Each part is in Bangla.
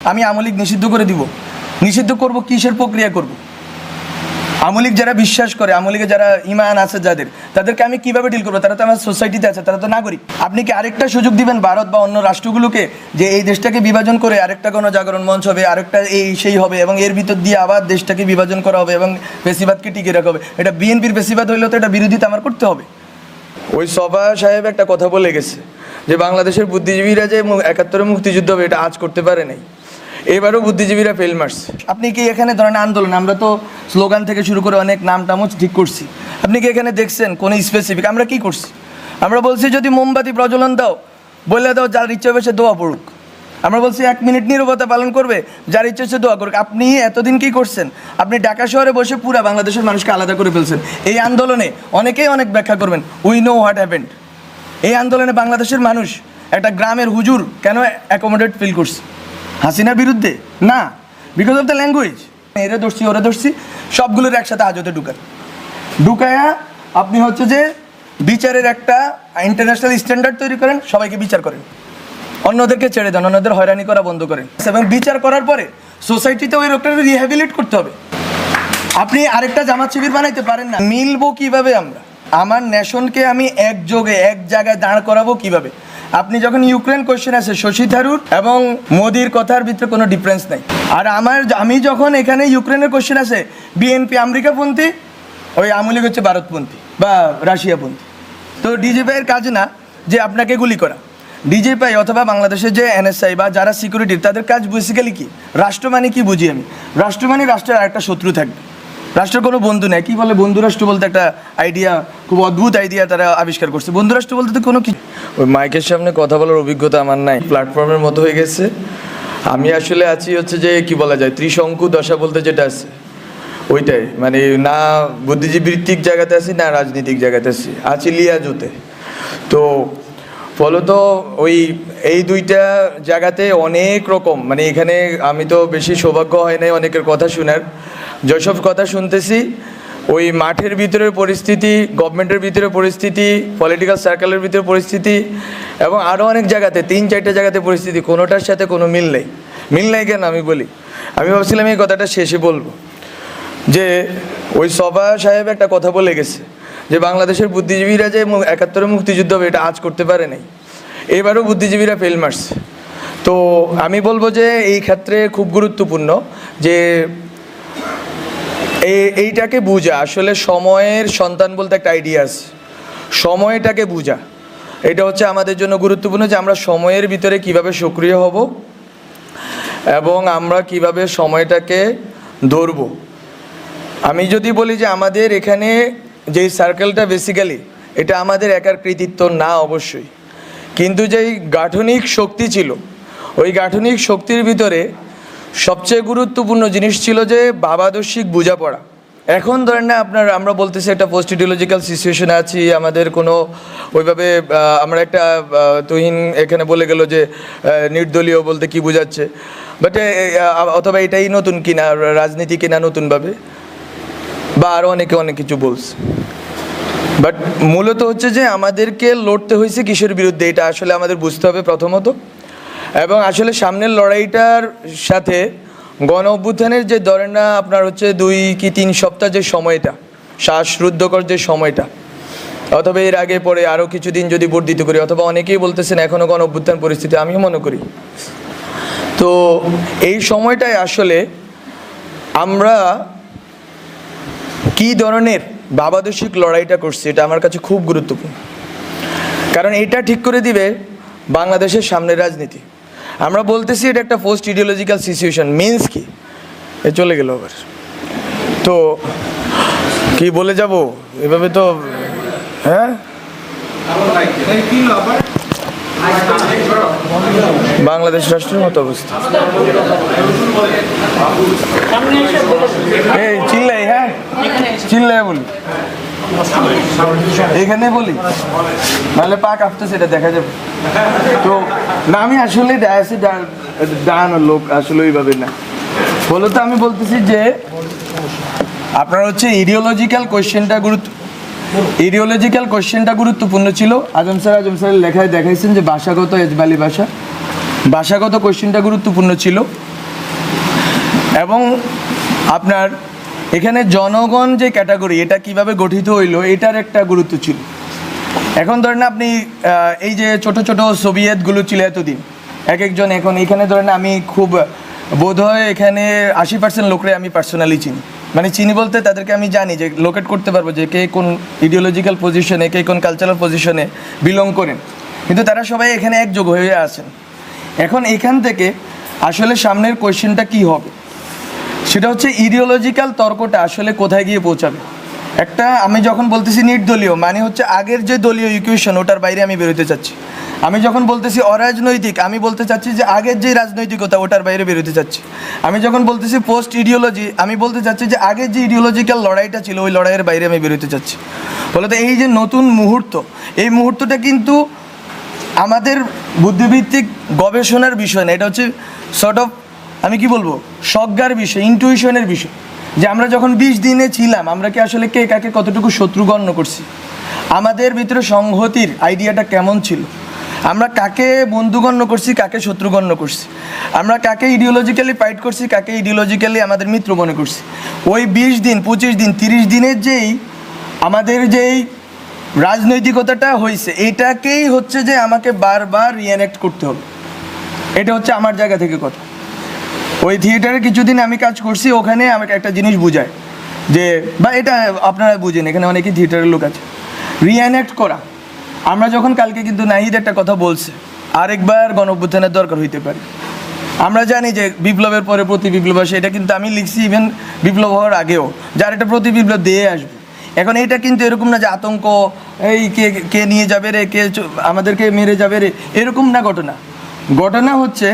আমি আওয়ামী লীগ নিষিদ্ধ করে দিব। নিষিদ্ধ করব কিসের প্রক্রিয়া করব? আওয়ামী লীগ যারা বিশ্বাস করে, আওয়ামী লীগে যারা ইমান আছে যাদের, তাদেরকে আমি কিভাবে ডিল করবো? তারা তো আমার সোসাইটিতে আছে, তারা তো নাগরিক। আপনি কি আরেকটা সুযোগ দিবেন ভারত বা অন্য রাষ্ট্রগুলোকে যে এই দেশটাকে বিভাজন করে আরেকটা গণজাগরণ মঞ্চ হবে, আরেকটা এই সেই হবে এবং এর ভিতর দিয়ে আবার দেশটাকে বিভাজন করা হবে এবং ফেসিবাদকে টিকিয়ে রাখা হবে? এটা বিএনপির ফেসিবাদ হইলেও তো এটা বিরোধিতা আমার করতে হবে। ওই সভা সাহেব একটা কথা বলে গেছে যে বাংলাদেশের বুদ্ধিজীবীরা যে ৭১ মুক্তিযুদ্ধ হবে এটা আজ করতে পারে নাই, এবারও বুদ্ধিজীবীরা ফেল মারছে। আপনি কি এখানে ধরেন আন্দোলন, আমরা তো স্লোগান থেকে শুরু করে অনেক নাম টামও ঠিক করছি, আপনি কি এখানে দেখছেন কোনো স্পেসিফিক? আমরা কি করছি? আমরা বলছি যদি মোমবাতি প্রজ্বলন দাও, বলে দাও যার ইচ্ছে হবে সে দোয়া পড়ুক। আমরা বলছি 1 মিনিট নীরবতা পালন করবে, যার ইচ্ছে সে দোয়া করুক। আপনি এতদিন কি করছেন? আপনি ঢাকা শহরে বসে পুরা বাংলাদেশের মানুষকে আলাদা করে ফেলছেন। এই আন্দোলনে অনেকেই অনেক ব্যাখ্যা করবেন, উই নো হোয়াট হ্যাপেন্ড। এই আন্দোলনে বাংলাদেশের মানুষ একটা গ্রামের হুজুর কেন অ্যাকোমোডেট ফিল করছে? হাসিনার বিরুদ্ধে না, বিকজ অফ দ্য ল্যাঙ্গুয়েজ। এরে ধরছি ওরে ধরছি সবগুলোর একসাথে হাজতে ঢুকায়া আপনি হচ্ছে যে বিচারের একটা ইন্টারন্যাশনাল স্ট্যান্ডার্ড তৈরি করেন, সবাইকে বিচার করেন, অন্যদেরকে ছেড়ে দেন, অন্যদের হয়রানি করা বন্ধ করেন এবং বিচার করার পরে সোসাইটিতে ওই লোকটা রিহ্যাবিলিট করতে হবে। আপনি আরেকটা জামাত শিবির বানাইতে পারেন না। মিলবো কিভাবে আমরা? আমার নেশনকে আমি একযোগে এক জায়গায় দাঁড় করাবো কিভাবে? আপনি যখন ইউক্রেন কোয়েশ্চেন আছে, শশী থারুর এবং মোদির কথার ভিতরে কোনো ডিফারেন্স নাই। আর আমি যখন এখানে ইউক্রেনের কোয়েশ্চেন আছে, বিএনপি আমেরিকাপন্থী, ওই আওয়ামী লীগ হচ্ছে ভারতপন্থী বা রাশিয়াপন্থী। তো ডিজিপিআইয়ের কাজ না যে আপনাকে গুলি করা। ডিজিপিআই অথবা বাংলাদেশের যে এনএসআই বা যারা সিকিউরিটির, তাদের কাজ বেসিক্যালি কি? রাষ্ট্র মানে কি বুঝি আমি? রাষ্ট্র মানে রাষ্ট্রের আরেকটা শত্রু থাকবে, রাষ্ট্রের কোনো বন্ধু নেই। কী বলে বন্ধুরাষ্ট্র বলতে একটা আইডিয়া, খুব অদ্ভুত আইডিয়া তারা আবিষ্কার করছে। বন্ধুরাষ্ট্র বলতে তো কোনো কি, ওই মাইকের সামনে কথা বলার অভিজ্ঞতা আমার নাই, প্ল্যাটফর্মের মতো হয়ে গেছে। আমি আসলে আছি হচ্ছে যে কি বলা যায়, ত্রিশঙ্কু দশা বলতে যেটা আছে ওইটাই, মানে না বুদ্ধিজীবীত্বিক জায়গাতে আছি না রাজনীতিক জায়গাতে আছি লিয়াজুতে। তো ফলত এই দুইটা জায়গাতে অনেক রকম, মানে এখানে আমি তো বেশি সৌভাগ্য হয় নাই অনেকের কথা শোনার। যেসব কথা শুনতেছি ওই মাঠের ভিতরের পরিস্থিতি, গভর্নমেন্টের ভিতরে পরিস্থিতি, পলিটিক্যাল সার্কেলের ভিতরে পরিস্থিতি এবং আরও অনেক জায়গাতে 3-4টে জায়গাতে পরিস্থিতি, কোনোটার সাথে কোনো মিল নেই। মিল নেই কেন আমি বলি, আমি ভাবছিলাম এই কথাটা শেষে বলবো যে ওই সভা সাহেব একটা কথা বলে গেছে যে বাংলাদেশের বুদ্ধিজীবীরা যে ৭১ মুক্তিযুদ্ধ হবে এটা আজ করতে পারে নাই, এবারও বুদ্ধিজীবীরা ফেল মারছে। তো আমি বলবো যে এই ক্ষেত্রে খুব গুরুত্বপূর্ণ যে এইটাকে বুঝা, আসলে সময়ের সন্তান বলতে একটা আইডিয়া আছে, সময়টাকে বুঝা, এটা হচ্ছে আমাদের জন্য গুরুত্বপূর্ণ যে আমরা সময়ের ভিতরে কিভাবে সক্রিয় হব এবং আমরা কিভাবে সময়টাকে ধরব। আমি যদি বলি যে আমাদের এখানে যেই সার্কেলটা বেসিক্যালি এটা আমাদের একার কৃতিত্ব না অবশ্যই, কিন্তু যেই গাঠনিক শক্তি ছিল ওই গাঠনিক শক্তির ভিতরে সবচেয়ে গুরুত্বপূর্ণ জিনিস ছিল যে ভাবাদর্শিক বোঝাপড়া। এখন ধরেন না আমরা বলতেছি একটা পোস্ট ইডিওলজিক্যাল সিচুয়েশনে আছি, আমাদের কোনো ওইভাবে আমরা একটা তুহিন এখানে বলে গেল যে নির্দলীয় বলতে কি বোঝাচ্ছে, বাট অথবা এটাই নতুন কিনা রাজনীতি কিনা নতুনভাবে, বা আরও অনেকে অনেক কিছু বলছে। বাট মূলত হচ্ছে যে আমাদেরকে লড়তে হয়েছে কিসের বিরুদ্ধে, এটা আসলে আমাদের বুঝতে হবে প্রথমত। এবং আসলে সামনের লড়াইটার সাথে গণ অভ্যুত্থানের যে ধরেন না আপনার হচ্ছে 2 কি 3 সপ্তাহ যে সময়টা, শ্বাসরুদ্ধকর যে সময়টা, অথবা এর আগে পরে আরও কিছুদিন যদি বর্ধিত করি, অথবা অনেকেই বলতেছেন এখনও গণ অভ্যুত্থান পরিস্থিতি, আমিও মনে করি। তো এই সময়টায় আসলে আমরা কী ধরনের ভাবাদর্শিক লড়াইটা করছি এটা আমার কাছে খুব গুরুত্বপূর্ণ, কারণ এটা ঠিক করে দিবে বাংলাদেশের সামনের রাজনীতি। আমরা বলতেছি এটা একটা পোস্ট ইডিওলজিক্যাল সিচুয়েশন, মিনস কি এ চলে গেল আবার, তো কি বলে যাব এভাবে তো, হ্যাঁ বাংলাদেশ রাষ্ট্রের মতো অবস্থা। এই চিল্লাই, হ্যাঁ চিল্লাই বলি, এখানে বলি নাহলে পাক আসতে সেটা দেখা যাবে। তো না আমি আসলে দাঁড়ানোর লোক আসলে ওইভাবে না, বলতো আমি বলতেছি যে আপনার হচ্ছে ইডিওলজিক্যাল কোয়েশ্চেনটা গুরুত্বপূর্ণ ছিল। আজম স্যারের লেখায় দেখাইছেন যে ভাষাগত এজবালি ভাষাগত কোয়েশ্চেনটা গুরুত্বপূর্ণ ছিল। এবং আপনার এখানে জনগণ যে ক্যাটাগরি, এটা কিভাবে গঠিত হইলো এটার একটা গুরুত্ব ছিল। এখন ধরেন আপনি এই যে ছোট ছোট সোভিয়েতগুলো ছিল এতদিন, এক একজন, এখন এখানে ধরেন আমি খুব বোধহয় এখানে 80% লোকরে আমি পার্সোনালি চিনি, মানে চিনি বলতে তাদেরকে আমি জানি, যে লোকেট করতে পারবো যে কে কোন ইডিওলজিক্যাল পজিশনে, কে কোন কালচারাল পজিশনে বিলং করেন, কিন্তু তারা সবাই এখানে একযোগ হয়ে আছেন। এখন এখান থেকে আসলে সামনের কোয়েশ্চেনটা কি হবে, সেটা হচ্ছে ইডিওলজিক্যাল তর্কটা আসলে কোথায় গিয়ে পৌঁছাবে। একটা আমি যখন বলতেছি নির্দলীয়, মানে হচ্ছে আগের যে দলীয় ইকুয়েশন ওটার বাইরে আমি বেরোতে চাচ্ছি। আমি যখন বলতেছি অরাজনৈতিক, আমি বলতে চাচ্ছি যে আগের যে রাজনৈতিকতা ওটার বাইরে বেরোতে চাচ্ছি। আমি যখন বলতেছি পোস্ট ইডিওলজি, আমি বলতে চাচ্ছি যে আগের যে ইডিওলজিক্যাল লড়াইটা ছিল ওই লড়াইয়ের বাইরে আমি বেরোতে চাচ্ছি। ফলত এই যে নতুন মুহূর্ত, এই মুহূর্তটা কিন্তু আমাদের বুদ্ধিভিত্তিক গবেষণার বিষয় না, এটা হচ্ছে সর্ট অফ, আমি কি বলবো, সজ্ঞার বিষয়, ইনটুইশনের বিষয়। যে আমরা যখন 20 দিনে ছিলাম, আমরা কি আসলে কে কাকে কতটুকু শত্রু গণ্য করছি, আমাদের ভিতরে সংহতির আইডিয়াটা কেমন ছিল, আমরা কাকে বন্ধু গণ্য করছি, কাকে শত্রু গণ্য করছি, আমরা কাকে ইডিওলজিক্যালি ফাইট করছি, কাকে ইডিওলজিক্যালি আমাদের মিত্র মনে করছি। ওই 20 দিন, 25 দিন, 30 দিনের যেই আমাদের যেই রাজনৈতিকতাটা হয়েছে, এটাকেই হচ্ছে যে আমাকে বারবার রিএনেক্ট করতে হবে। এটা হচ্ছে আমার জায়গা থেকে কথা। ওই থিয়েটারে কিছুদিন আমি কাজ করছি, ওখানে আমাকে একটা জিনিস বুঝায় যে, বা এটা আপনারা বুঝেন, এখানে অনেকেই থিয়েটারের লোক আছে, রিএনেক্ট করা। আমরা যখন কালকে কিন্তু নাহিদ একটা কথা বলছে, আরেকবার গণঅভ্যুত্থানের দরকার হইতে পারে। আমরা জানি যে বিপ্লবের পরে প্রতি বিপ্লব আসে, এটা কিন্তু আমি লিখছি ইভেন বিপ্লব হওয়ার আগেও, যার একটা প্রতি বিপ্লব দিয়ে আসবে। এখন এটা কিন্তু এরকম না যে আতঙ্ক, এই কে কে নিয়ে যাবে রে, কে আমাদেরকে মেরে যাবে রে, এরকম না ঘটনা। ঘটনা হচ্ছে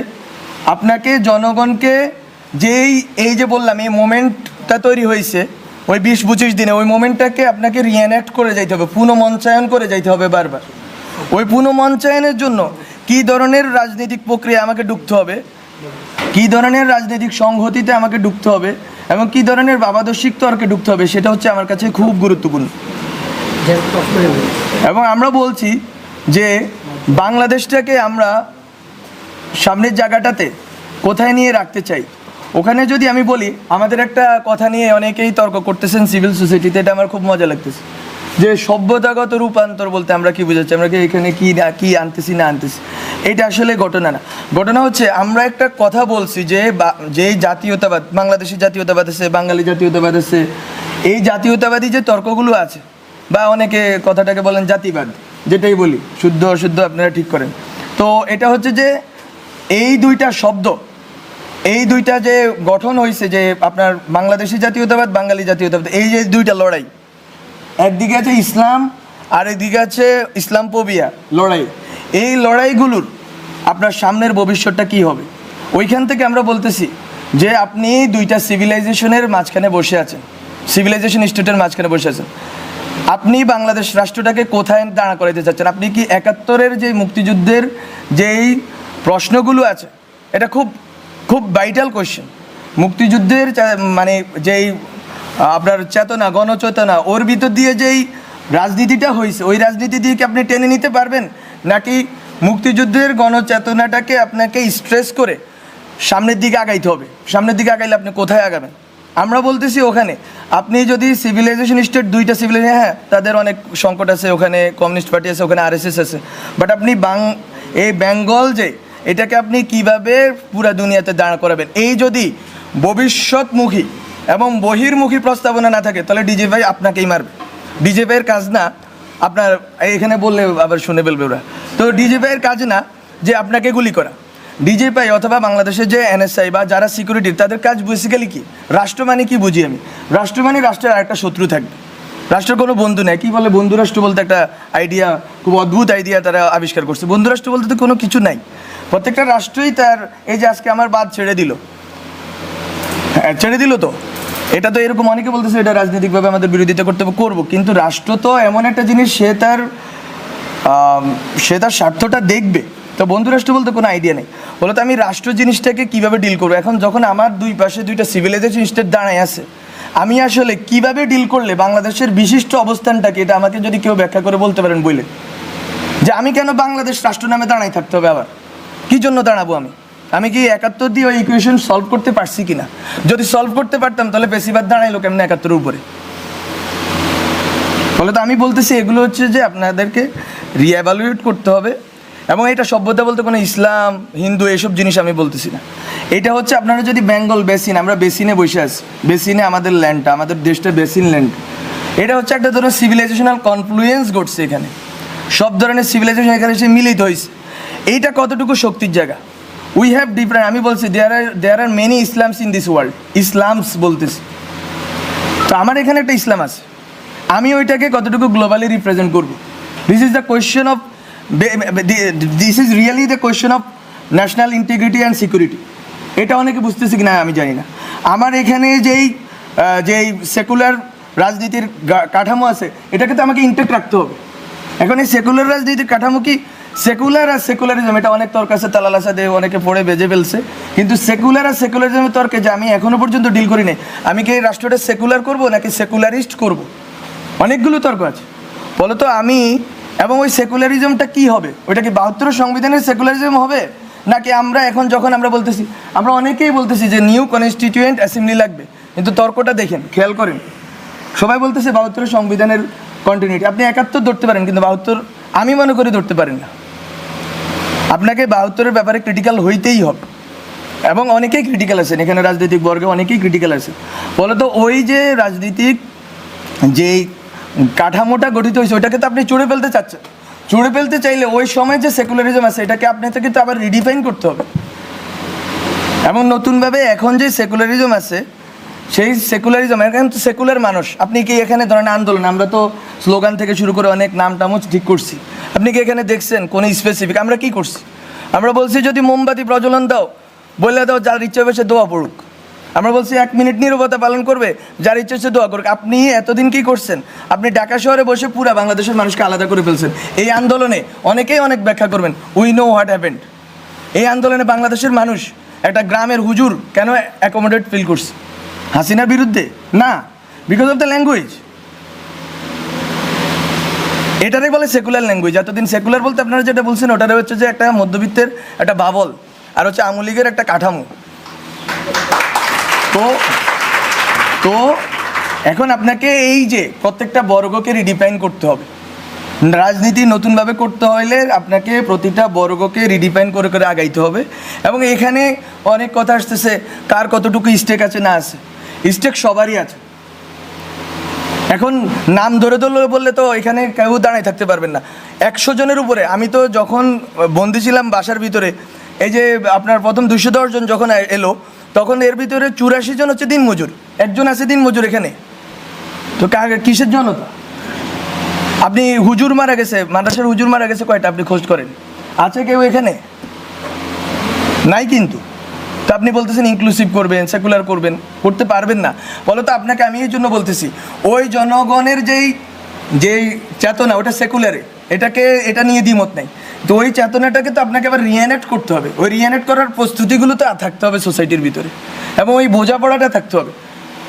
আপনাকে জনগণকে যেই এই যে বললাম এই মোমেন্টটা তৈরি হয়েছে ওই 20-25 দিনে, ওই মোমেন্টটাকে আপনাকে রিএনেক্ট করে যাইতে হবে, পুনঃমঞ্চায়ন করে যাইতে হবে বারবার। ওই পুনঃমঞ্চায়নের জন্য কী ধরনের রাজনৈতিক প্রক্রিয়া আমাকে ঢুকতে হবে, কী ধরনের রাজনৈতিক সংহতিতে আমাকে ঢুকতে হবে, এবং কী ধরনের ভাবাদর্শিক তর্কে ঢুকতে হবে, সেটা হচ্ছে আমার কাছে খুব গুরুত্বপূর্ণ। এবং আমরা বলছি যে বাংলাদেশটাকে আমরা সামনের জায়গাটাতে কোথায় নিয়ে রাখতে চাই। ওখানে যদি আমি বলি, আমাদের একটা কথা নিয়ে অনেকেই তর্ক করতেছেন সিভিল সোসাইটিতে, এটা আমার খুব মজা লাগতেছে, যে সভ্যতাগত রূপান্তর বলতে আমরা কি বোঝাচ্ছি, আমরা কি এখানে কি আনতেছি না আনতেছি, এটা আসলে ঘটনা না। ঘটনা হচ্ছে আমরা একটা কথা বলছি যে যেই জাতীয়তাবাদ, বাংলাদেশি জাতীয়তাবাদ আছে, বাঙালি জাতীয়তাবাদ আছে, এই জাতীয়তাবাদী যে তর্কগুলো আছে, বা অনেকে কথাটাকে বলেন জাতিবাদ, যেটাই বলি, শুদ্ধ অশুদ্ধ আপনারা ঠিক করেন। তো এটা হচ্ছে যে এই দুইটা শব্দ, এই দুইটা যে গঠন হয়েছে, যে আপনার বাংলাদেশি জাতীয়তাবাদ, বাঙালি জাতীয়তাবাদ, এই যে দুইটা লড়াই, একদিকে আছে ইসলাম আর একদিকে আছে ইসলামফোবিয়া লড়াই। এই লড়াইগুলোর আপনার সামনের ভবিষ্যৎটা কি হবে, ওইখান থেকে আমরা বলতেছি যে আপনি দুইটা সিভিলাইজেশনের মাঝখানে বসে আছেন, সিভিলাইজেশন স্টেটের মাঝখানে বসে আছেন। আপনি বাংলাদেশ রাষ্ট্রটাকে কোথায় দাঁড়া করাইতে চাচ্ছেন? আপনি কি 71-এর যে মুক্তিযুদ্ধের যেই প্রশ্নগুলো আছে, এটা খুব খুব ভাইটাল কোয়েশ্চেন। মুক্তিযুদ্ধের মানে যেই আপনার চেতনা, গণচেতনা, ওর ভিতর দিয়ে যেই রাজনীতিটা হয়েছে, ওই রাজনীতি দিয়ে কি আপনি টেনে নিতে পারবেন, নাকি মুক্তিযুদ্ধের গণচেতনাটাকে আপনাকে স্ট্রেস করে সামনের দিকে আগাইতে হবে? সামনের দিকে আগাইলে আপনি কোথায় আগাবেন? আমরা বলতেছি ওখানে আপনি যদি সিভিলাইজেশন স্টেট, দুইটা সিভিলাইজেশন, হ্যাঁ তাদের অনেক সংকট আছে, ওখানে কমিউনিস্ট পার্টি আছে, ওখানে আরএসএস আছে, বাট আপনি এই বেঙ্গল যে এটাকে আপনি কিভাবে পুরা দুনিয়াতে দাঁড় করাবেন, এই যদি ভবিষ্যৎমুখী এবং বহির্মুখী প্রস্তাবনা না থাকে, তাহলে ডিজে ভাই আপনাকেই মারবে। ডিজে ভাইয়ের কাজ না আপনার, এখানে বললে আবার শুনে ফেলবে ওরা, তো ডিজে ভাইয়ের কাজ না যে আপনাকে গুলি করা। ডিজে ভাই অথবা বাংলাদেশের যে এনএসআই বা যারা সিকিউরিটির, তাদের কাজ বেসিক্যালি কি, রাষ্ট্র মানে কি বুঝি আমি, রাষ্ট্র মানে রাষ্ট্রের আরেকটা শত্রু থাকবে, রাষ্ট্রের কোনো বন্ধু নেই। কী বলে বন্ধু রাষ্ট্র বলতে, একটা আইডিয়া, খুব অদ্ভুত আইডিয়া তারা আবিষ্কার করছে। বন্ধু রাষ্ট্র বলতে তো কোনো কিছু নাই, প্রত্যেকটা রাষ্ট্রই তার, এই যে আজকে আমার বাদ ছেড়ে দিল, ছেড়ে দিল, তো এটা তো এরকম অনেকে বলতেছে এটা রাজনৈতিকভাবে আমাদের বিরোধিতা করতে করবো, কিন্তু রাষ্ট্র তো এমন একটা জিনিস, সে তার স্বার্থটা দেখবে। তো বন্ধু রাষ্ট্র বলতে কোনো আইডিয়া নেই। বলতো আমি রাষ্ট্র জিনিসটাকে কীভাবে ডিল করবো, এখন যখন আমার দুই পাশে দুইটা সিভিলাইজেশন স্টেট দাঁড়ায় আছে, আমি আসলে কিভাবে ডিল করলে বাংলাদেশের বিশিষ্ট অবস্থানটাকে, এটা আমাকে যদি কেউ ব্যাখ্যা করে বলতে পারেন বলে, যে আমি কেন বাংলাদেশ রাষ্ট্র নামে দাঁড়াই থাকতে হবে, আবার কী জন্য দাঁড়াবো আমি? আমি কি 71 দিয়ে ওই ইকুয়েশন সলভ করতে পারছি কিনা? যদি সলভ করতে পারতাম তাহলে ফেসিবাদ দাঁড়াইলো কেমন 71-এর উপরে? ফলে তো আমি বলতেছি এগুলো হচ্ছে যে আপনাদেরকে রিএভালুয়েট করতে হবে। এবং এটা সভ্যতা বলতে কোনো ইসলাম হিন্দু এইসব জিনিস আমি বলতেছি না। এটা হচ্ছে আপনারা যদি বেঙ্গল বেসিন, আমরা বেসিনে বসে আছি, বেসিনে আমাদের ল্যান্ডটা, আমাদের দেশটা বেসিন ল্যান্ড। এটা হচ্ছে একটা ধরনের সিভিলাইজেশনাল কনফ্লুয়েন্স ঘটছে এখানে, সব ধরনের সিভিলাইজেশন এখানে এসে মিলিত হয়েছে। এইটা কতটুকু শক্তির জায়গা? উই হ্যাভ ডিফারেন্ট, আমি বলছি there are many Islams in this world, Islams বলতেছি। তো আমার এখানে একটা ইসলাম আছে, আমি ওইটাকে কতটুকু গ্লোবালি রিপ্রেজেন্ট করব? This is the question of, this is really the question of national integrity and security. এটা অনেকে বুঝতেছি কি না আমি জানি না। আমার এখানে যেই সেকুলার রাজনীতির কাঠামো আছে, এটাকে তো আমাকে ইনটেক্ট রাখতে হবে। এখন এই সেকুলার রাজনীতির কাঠামো কি সেকুলার আর সেকুলারিজম, এটা অনেক তর্ক আছে, তালাল আসাদে অনেকে পড়ে বেজে ফেলছে। কিন্তু সেকুলার আর সেকুলারিজমের তর্কে যে আমি এখনও পর্যন্ত ডিল করি নাই, আমি কি এই রাষ্ট্রটা সেকুলার করব নাকি সেকুলারিস্ট করব, অনেকগুলো তর্ক আছে। বলো তো আমি, এবং ওই সেকুলারিজমটা কি হবে? ওইটা কি 72 সংবিধানের সেকুলারিজম হবে, নাকি আমরা এখন যখন আমরা বলতেছি, আমরা অনেকেই বলতেছি যে নিউ কনস্টিটিউয়েন্ট অ্যাসেম্বলি লাগবে, কিন্তু তর্কটা দেখেন, খেয়াল করেন, সবাই বলতেছে 72 সংবিধানের কন্টিনিউটি। আপনি 71 ধরতে পারেন, কিন্তু 72 আমি মনে করি ধরতে পারেন না। আপনাকে 72-এর ব্যাপারে ক্রিটিক্যাল হইতেই হবে, এবং অনেকেই ক্রিটিক্যাল আছেন এখানে, রাজনৈতিক বর্গে অনেকেই ক্রিটিক্যাল আছে। ফলে তো ওই যে রাজনীতিক যেই কাঠামোটা গঠিত হয়েছে ওইটাকে তো আপনি চুড়ে ফেলতে চাচ্ছেন। চুড়ে ফেলতে চাইলে ওই সময় যে সেকুলারিজম আছে এটাকে আপনাকে কিন্তু আবার রিডিফাইন করতে হবে। এবং নতুনভাবে এখন যে সেকুলারিজম আছে সেই সেকুলারিজম, এখন তো সেকুলার মানুষ, আপনি কি এখানে ধরেন আন্দোলন, আমরা তো স্লোগান থেকে শুরু করে অনেক নাম টামও ঠিক করছি, আপনি কি এখানে দেখছেন কোনো স্পেসিফিক আমরা কি করছি? আমরা বলছি যদি মোমবাতি প্রজ্বলন দাও, বলে দাও যার ইচ্ছা হবে সে দোয়া পড়ুক। আমরা বলছি 1 মিনিট নীরবতা পালন করবে, যার ইচ্ছা সে দোয়া করুক। আপনি এতদিন কি করছেন? আপনি ঢাকা শহরে বসে পুরো বাংলাদেশের মানুষকে আলাদা করে ফেলছেন। এই আন্দোলনে অনেকেই অনেক ব্যাখ্যা করবেন, উই নো হোয়াট হ্যাপেন্ড। এই আন্দোলনে বাংলাদেশের মানুষ একটা গ্রামের হুজুর কেন অ্যাকোমোডেট ফিল করছে? হাসিনার বিরুদ্ধে না, বিকজ অফ দ্য ল্যাঙ্গুয়েজ। এটারে বলে সেকুলার ল্যাঙ্গুয়েজ। এতদিন সেকুলার বলতে আপনারা যেটা বলছেন ওটারে হচ্ছে যে একটা মধ্যবিত্তের একটা বাবল, আর হচ্ছে আওয়ামী লীগের একটা কাঠামো। তো এখন আপনাকে এই যে প্রত্যেকটা বর্গকে রিডিফাইন করতে হবে। রাজনীতি নতুনভাবে করতে হলে আপনাকে প্রতিটা বর্গকে রিডিফাইন করে করে আগাইতে হবে। এবং এখানে অনেক কথা আসতেছে কার কতটুকু স্টেক আছে না আছে, স্টেক সবারই আছে। এখন নাম ধরে ধরে বললে তো এখানে কেউ দাঁড়ায় থাকতে পারবেন না। 100 জনের উপরে, আমি তো যখন বন্দি ছিলাম বাসার ভিতরে, এই যে আপনার প্রথম 210 জন যখন এলো, তখন এর ভিতরে 84 জন হচ্ছে দিনমজুর, একজন আছে দিনমজুর এখানে। তো কিসের জনতা? আপনি হুজুর মারা গেছে, মাদ্রাসার হুজুর মারা গেছে কয়টা আপনি খোঁজ করেন? আছে কেউ এখানে? নাই। কিন্তু তো আপনি বলতেছেন ইনক্লুসিভ করবেন, সেকুলার করবেন, করতে পারবেন না। বলো তো আপনাকে আমি এই জন্য বলতেছি, ওই জনগণের যেই চেতনা ওটা সেকুলারে, এটা নিয়ে দ্বিমত নাই। তো ওই চেতনাটাকে তো আপনাকে আবার রিএনেক্ট করতে হবে। ওই রিএনেক্ট করার প্রস্তুতিগুলো তো থাকতে হবে সোসাইটির ভিতরে, এবং ওই বোঝাপড়াটা থাকতে হবে।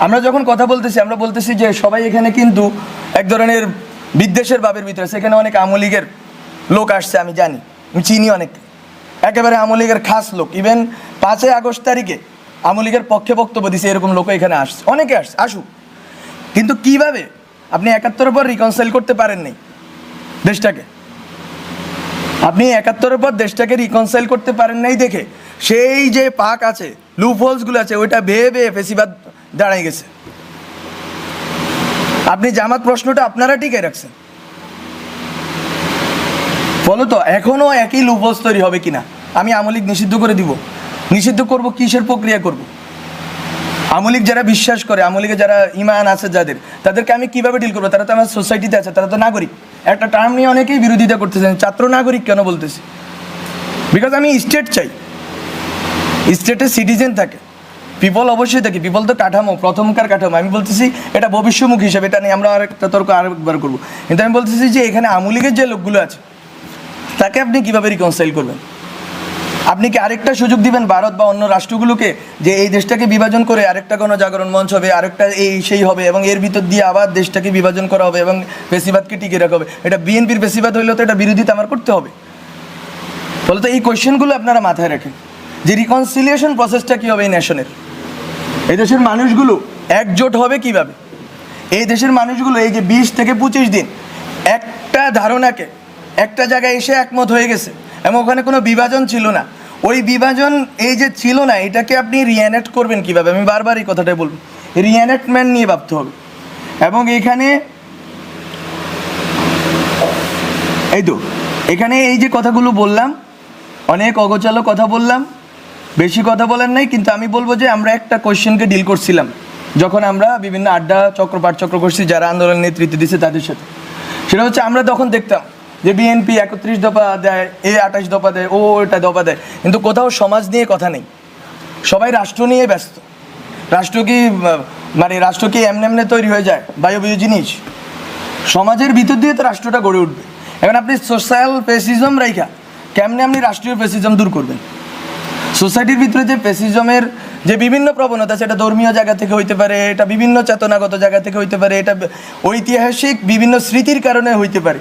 আমরা যখন কথা বলতেছি, আমরা বলতেছি যে সবাই এখানে কিন্তু এক ধরনের বিদ্বেষের ভাবের ভিতরে। সেখানে অনেক আওয়ামী লীগের লোক আসছে, আমি জানি, আমি চিনি অনেক, একেবারে আওয়ামী লীগের খাস লোক। ইভেন 5 আগস্ট তারিখে আওয়ামী লীগের পক্ষে বক্তব্য দিছে, এরকম লোক এখানে আসছে, অনেকে আসছে, আসুক। কিন্তু কিভাবে আপনি 71-এর পর রিকনসাইল করতে পারেন নাই দেশটাকে? আপনি 71-এর পর দেশটাকে রিকনসাইল করতে পারেন নাই দেখে সেই যে পাক আছে, লুপ হোলসগুলো আছে, ওইটা বেয়ে বেয়ে ফেসিবাদ দাঁড়াই গেছে। আপনি জামাত প্রশ্নটা আপনারা টিকে রাখছেন। বলো তো এখনও একই লুপ হোলস তৈরি হবে কিনা? আমি আওয়ামী লীগ নিষিদ্ধ করে দিব, নিষিদ্ধ করব, কিসের প্রক্রিয়া করব? আওয়ামী লীগ যারা বিশ্বাস করে, আওয়ামী লীগে যারা ইমান আছে যাদের, তাদেরকে আমি কীভাবে ডিল করবো? তারা তো আমার সোসাইটিতে আছে, তারা তো নাগরিক। একটা টার্ম নিয়ে অনেকেই বিরোধিতা করতেছেন, ছাত্র নাগরিক কেন বলতেছি? বিকজ আমি স্টেট চাই, স্টেটে সিটিজেন থাকে, পিপল অবশ্যই থাকে। পিপল তো কাঠামো, প্রথমকার কাঠামো। আমি বলতেছি এটা ভবিষ্যমুখী হিসাবে, এটা নিয়ে আমরা আরেকটা তর্ক আরেকবার করবো। কিন্তু আমি বলতেছি যে এখানে আওয়ামী লীগের যে লোকগুলো আছে তাকে আপনি কীভাবে রিকনসাইল করবেন? আপনি কি আরেকটা সুযোগ দিবেন ভারত বা অন্য রাষ্ট্রগুলোকে যে এই দেশটাকে বিভাজন করে আরেকটা গণজাগরণ মঞ্চ হবে, আরেকটা সেই হবে, এবং এর ভিতর দিয়ে আবার দেশটাকে বিভাজন করা হবে এবং ফেসিবাদকে টিকিয়ে রাখা হবে? এটা বিএনপির ফেসিবাদ হইলেও তো এটা বিরোধিতা আমার করতে হবে। ফলে তো এই কোয়েশ্চেনগুলো আপনারা মাথায় রাখেন। যে রিকনসিলিয়েশন প্রসেসটা কী হবে এই নেশনের, এই দেশের মানুষগুলো একজোট হবে কিভাবে। এই দেশের মানুষগুলো এই যে 20 থেকে 25 দিন একটা ধারণাকে একটা জায়গায় এসে একমত হয়ে গেছে এবং ওখানে কোনো বিভাজন ছিল না। ওই বিভাজন এই যে ছিল না, এটাকে আপনি রিএনেক্ট করবেন কিভাবে, আমি বারবার এই কথাটাই বলবো, রিএনেক্টমেন্ট নিয়ে ভাবতে হবে। এবং এখানে এখানে এই যে কথাগুলো বললাম, অনেক অগোছালো কথা বললাম, বেশি কথা বলার নাই, কিন্তু আমি বলবো যে আমরা একটা কোয়েশ্চেনকে ডিল করছিলাম যখন আমরা বিভিন্ন আড্ডা চক্র পাঠচক্র করছি যারা আন্দোলন নেতৃত্ব দিচ্ছে তাদের সাথে। সেটা হচ্ছে আমরা তখন দেখতাম যে বিএনপি 31 দফা দেয়, 28 দফা দেয়, এটা দফা দেয়, কিন্তু কোথাও সমাজ নিয়ে কথা নেই। সবাই রাষ্ট্র নিয়ে ব্যস্ত। রাষ্ট্র কি এমনি তৈরি হয়ে যায় বায়বীয় জিনিস? সমাজের ভিতর দিয়ে তো রাষ্ট্রটা গড়ে উঠবে। এখন আপনি সোশ্যাল ফেসিজম রাইখা কেমনে আপনি রাষ্ট্রীয় ফেসিজম দূর করবেন? সোসাইটির ভিতরে যে ফেসিজমের যে বিভিন্ন প্রবণতা, সেটা ধর্মীয় জায়গা থেকে হইতে পারে, এটা বিভিন্ন চেতনাগত জায়গা থেকে হইতে পারে, এটা ঐতিহাসিক বিভিন্ন স্মৃতির কারণে হইতে পারে।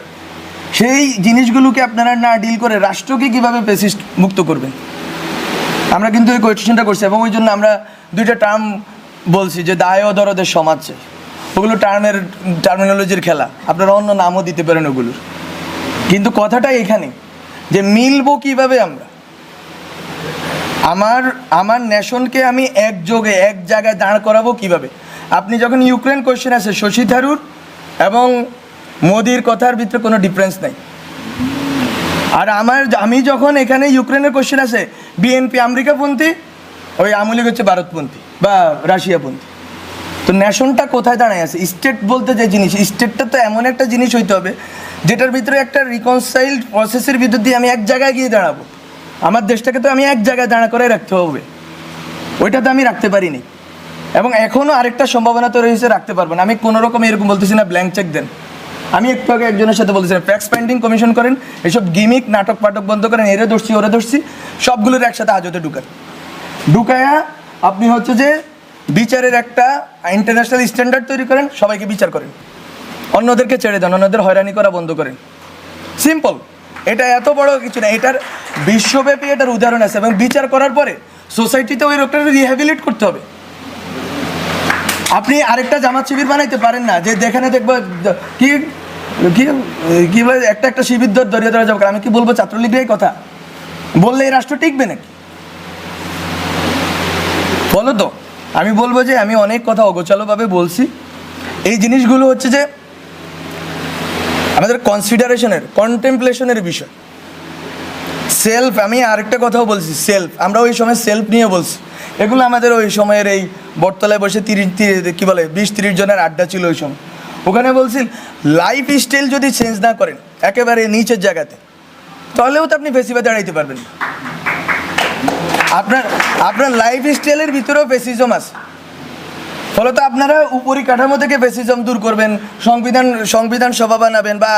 সেই জিনিসগুলোকে আপনারা না ডিল করে রাষ্ট্রকে কীভাবে ফেসিস্ট মুক্ত করবেন? আমরা কিন্তু এই কোয়েশ্চেনটা করছি এবং ওই জন্য আমরা 2টা টার্ম বলছি যে দায় ও দরদের সমাজ। ওগুলো টার্মিনোলজির খেলা, আপনারা অন্য নামও দিতে পারেন ওগুলোর, কিন্তু কথাটা এখানে যে মিলবো কিভাবে আমরা। আমার নেশনকে আমি একযোগে এক জায়গায় দাঁড় করাবো কিভাবে? আপনি যখন ইউক্রেন কোয়েশ্চেন আছে, শশী থারুর এবং মোদির কথার ভিতরে কোনো ডিফারেন্স নাই। আর আমি যখন এখানে ইউক্রেনের কোয়েশ্চেন আছে, বিএনপি আমেরিকাপন্থী, ওই আওয়ামী লীগ হচ্ছে ভারতপন্থী বা রাশিয়াপন্থী। তো নেশনটা কোথায় দাঁড়ায় আছে? স্টেট বলতে যে জিনিস, স্টেটটা তো এমন একটা জিনিস হইতে হবে যেটার ভিতরে একটা রিকনসাইলড প্রসেসের ভিতর দিয়ে আমি এক জায়গায় গিয়ে দাঁড়াবো। আমার দেশটাকে তো আমি এক জায়গায় দাঁড়া করে রাখতে হবে, ওইটা তো আমি রাখতে পারিনি। এবং এখনও আরেকটা সম্ভাবনা তো রয়েছে, রাখতে পারবো না। আমি কোনো রকম এরকম বলতেছি না ব্ল্যাঙ্ক চেক দেন। আমি একটু আগে একজনের সাথে বলতেছিলাম ট্যাক্স পেন্ডিং কমিশন করেন, এসব গিমিক নাটক পাটক বন্ধ করেন, এরে ধরছি ওরে ধরছি, সবগুলোর একসাথে হাজতে ঢুকায়া আপনি হচ্ছে যে বিচারের একটা ইন্টারন্যাশনাল স্ট্যান্ডার্ড তৈরি করেন, সবাইকে বিচার করেন, অন্যদেরকে ছেড়ে দেন, অন্যদের হয়রানি করা বন্ধ করেন। সিম্পল, এটা এত বড় কিছু না। এটার বিশ্বব্যাপী এটার উদাহরণ আছে। এবং বিচার করার পরে সোসাইটিতে ওই লোকটাকে রিহ্যাবিলিট করতে হবে। আপনি আরেকটা জামাত শিবির বানাইতে পারেন না যে যেখানে দেখবো কি কি কি বলে একটা শিবির দরিয়া ধরা যাবে। আমি কি বলবো ছাত্রলীগের এই কথা বললে এই রাষ্ট্র টিকবে নাকি? বলো তো। আমি বলবো যে আমি অনেক কথা অগোছালোভাবে বলছি। এই জিনিসগুলো হচ্ছে যে আমাদের কনসিডারেশনের কন্টেম্পলেশনের বিষয়। সেলফ, আমি আরেকটা কথাও বলছি, সেলফ, আমরা ওই সময় সেলফ নিয়ে বলছি। এগুলো আমাদের ওই সময়ের এই বটতলায় বসে 20-30 জনের আড্ডা ছিল ওই সময়। ওখানে বলছি লাইফ স্টাইল যদি চেঞ্জ না করেন একেবারে নিচের জায়গাতে, তাহলেও তো আপনি ফেসিবাদে দাঁড়াইতে পারবেন। আপনার লাইফ স্টাইলের ভিতরেও ফেসিজম আছে। ফলত আপনারা উপরিকাঠামো থেকে ফেসিজম দূর করবেন, সংবিধান সভা বানাবেন, বা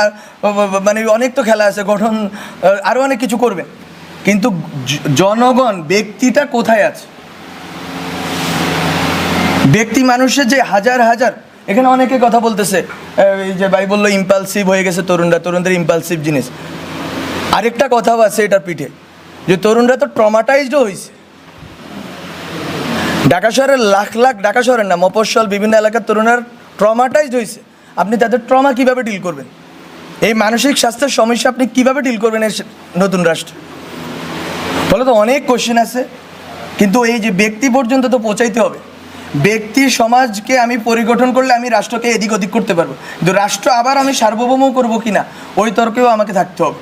অনেক তো খেলা আছে, গঠন আরও অনেক কিছু করবেন। কিন্তু জনগণ, ব্যক্তিটা কোথায় আছে? ব্যক্তি মানুষের যে হাজার এখানে অনেকে কথা বলতেছে, এই যে ভাই বললো ইম্পালসিভ হয়ে গেছে তরুণদের ইম্পালসিভ জিনিস। আরেকটা কথাও আছে এটার পিঠে, যে তরুণরা তো ট্রমাটাইজডও হয়েছে। ঢাকা শহরের ঢাকা শহরের না, মফস্বল বিভিন্ন এলাকার তরুণরা ট্রমাটাইজড হয়েছে। আপনি তাদের ট্রমা কীভাবে ডিল করবেন? এই মানসিক স্বাস্থ্যের সমস্যা আপনি কীভাবে ডিল করবেন এই নতুন রাষ্ট্রে? ফলে তো অনেক কোশ্চেন আছে, কিন্তু এই যে ব্যক্তি পর্যন্ত তো পৌঁছাইতে হবে। ব্যক্তি সমাজকে আমি পরিগঠন করলে আমি রাষ্ট্রকে এদিক ওদিক করতে পারবো, কিন্তু রাষ্ট্র আবার আমি সার্বভৌম করবো কিনা ওই তর্কেও আমাকে থাকতে হবে।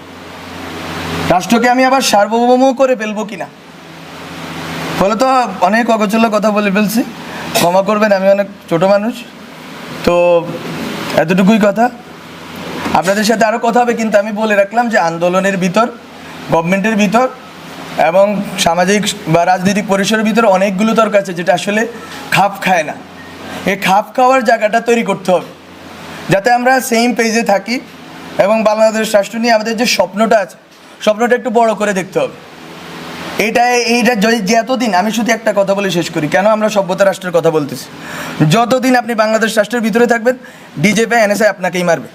রাষ্ট্রকে আমি আবার সার্বভৌম করে ফেলবো কিনা। ফলে তো অনেক অগোছালো কথা বলে ফেলছি, ক্ষমা করবেন, আমি অনেক ছোটো মানুষ। তো এতটুকুই কথা। আপনাদের সাথে আরও কথা হবে, কিন্তু আমি বলে রাখলাম যে আন্দোলনের ভিতর, গভর্নমেন্টের ভিতর এবং সামাজিক বা রাজনৈতিক পরিসরের ভিতরে অনেকগুলো তর্ক আছে যেটা আসলে খাপ খায় না। এই খাপ খাওয়ার জায়গাটা তৈরি করতে হবে যাতে আমরা সেম পেজে থাকি এবং বাংলাদেশ রাষ্ট্র নিয়ে আমাদের যে স্বপ্নটা আছে, স্বপ্নটা একটু বড় করে দেখতে হবে। এইটা যতদিন, আমি শুধু একটা কথা বলে শেষ করি, কেন আমরা সভ্যতা রাষ্ট্রের কথা বলতেছি। যতদিন আপনি বাংলাদেশ রাষ্ট্রের ভিতরে থাকবেন, ডিজেপি এনএসআই আপনাকেই মারবে।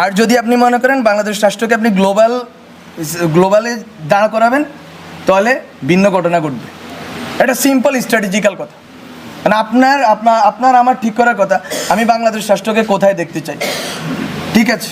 আর যদি আপনি মনে করেন বাংলাদেশ রাষ্ট্রকে আপনি গ্লোবালে দাঁড় করাবেন, তাহলে ভিন্ন ঘটনা ঘটবে। এটা সিম্পল স্ট্র্যাটেজিক্যাল কথা। মানে আপনার আমার ঠিক করার কথা, আমি বাংলাদেশ রাষ্ট্রকে কোথায় দেখতে চাই। ঠিক আছে।